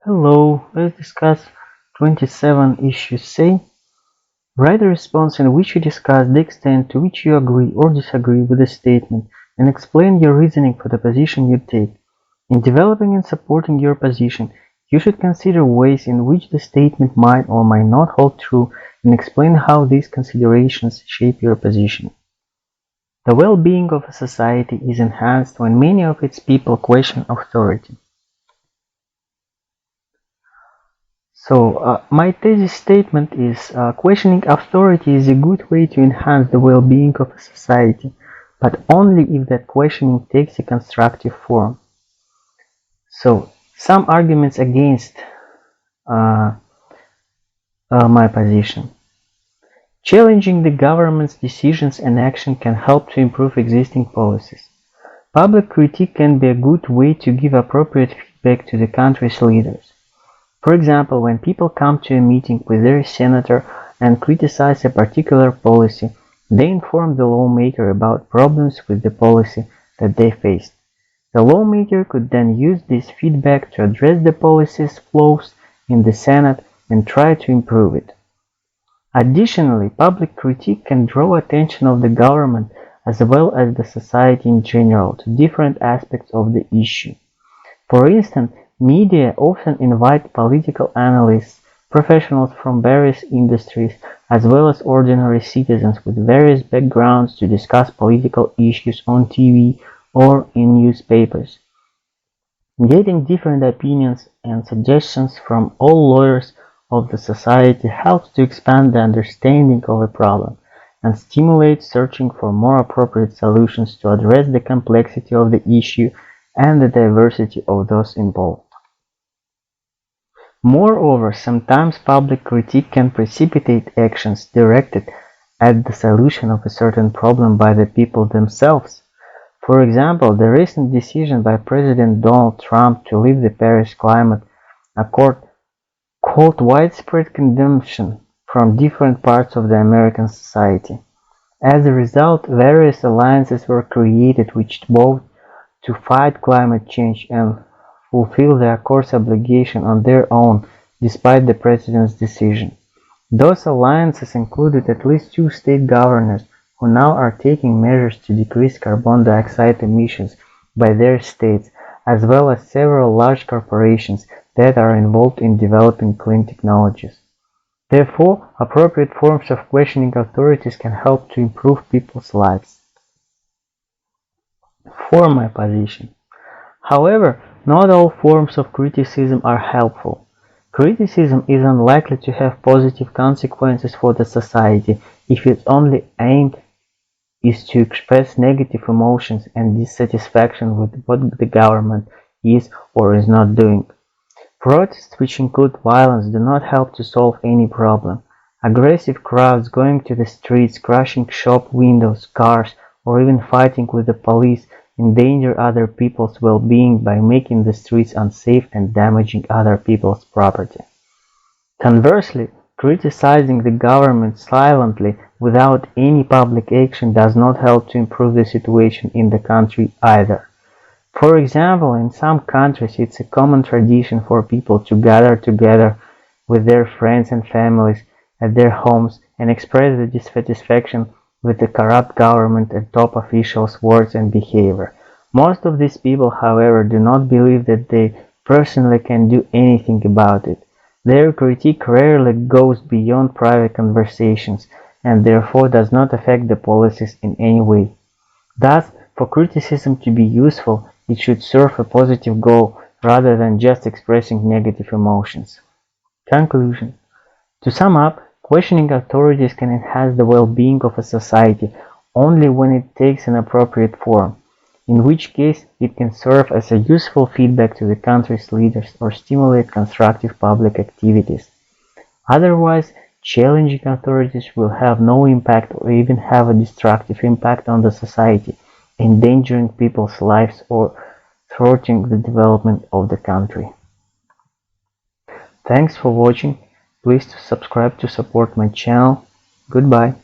Hello, let's discuss 27 issues C. Write a response in which you discuss the extent to which you agree or disagree with the statement and explain your reasoning for the position you take. In developing and supporting your position, you should consider ways in which the statement might or might not hold true and explain how these considerations shape your position. The well-being of a society is enhanced when many of its people question authority. My thesis statement is questioning authority is a good way to enhance the well-being of a society, but only if that questioning takes a constructive form. Some arguments against uh, my position. Challenging the government's decisions and action can help to improve existing policies. Public critique can be a good way to give appropriate feedback to the country's leaders. For example, when people come to a meeting with their senator and criticize a particular policy, they inform the lawmaker about problems with the policy that they faced. The lawmaker could then use this feedback to address the policy's flaws in the Senate and try to improve it. Additionally, public critique can draw attention of the government as well as the society in general to different aspects of the issue. For instance, media often invite political analysts, professionals from various industries, as well as ordinary citizens with various backgrounds to discuss political issues on TV or in newspapers. Getting different opinions and suggestions from all lawyers of the society helps to expand the understanding of a problem and stimulates searching for more appropriate solutions to address the complexity of the issue and the diversity of those involved. Moreover, sometimes public critique can precipitate actions directed at the solution of a certain problem by the people themselves. For example, the recent decision by President Donald Trump to leave the Paris Climate Accord caused widespread condemnation from different parts of the American society. As a result, various alliances were created which vowed to fight climate change and fulfill the Accord's obligation on their own despite the President's decision. Those alliances included at least 2 state governors who now are taking measures to decrease carbon dioxide emissions by their states, as well as several large corporations that are involved in developing clean technologies. Therefore, appropriate forms of questioning authorities can help to improve people's lives. For my position. However, not all forms of criticism are helpful. Criticism is unlikely to have positive consequences for the society if its only aim is to express negative emotions and dissatisfaction with what the government is or is not doing. Protests which include violence do not help to solve any problem. Aggressive crowds going to the streets, crushing shop windows, cars, or even fighting with the police endanger other people's well-being by making the streets unsafe and damaging other people's property. Conversely, criticizing the government silently without any public action does not help to improve the situation in the country either. For example, in some countries it's a common tradition for people to gather together with their friends and families at their homes and express their dissatisfaction with the corrupt government and top officials' words and behavior. Most of these people, however, do not believe that they personally can do anything about it. Their critique rarely goes beyond private conversations and therefore does not affect the policies in any way. Thus, for criticism to be useful, it should serve a positive goal rather than just expressing negative emotions. Conclusion. To sum up, questioning authorities can enhance the well-being of a society only when it takes an appropriate form, in which case it can serve as a useful feedback to the country's leaders or stimulate constructive public activities. Otherwise, challenging authorities will have no impact or even have a destructive impact on the society, endangering people's lives or thwarting the development of the country. Thanks for watching. Please subscribe to support my channel. Goodbye.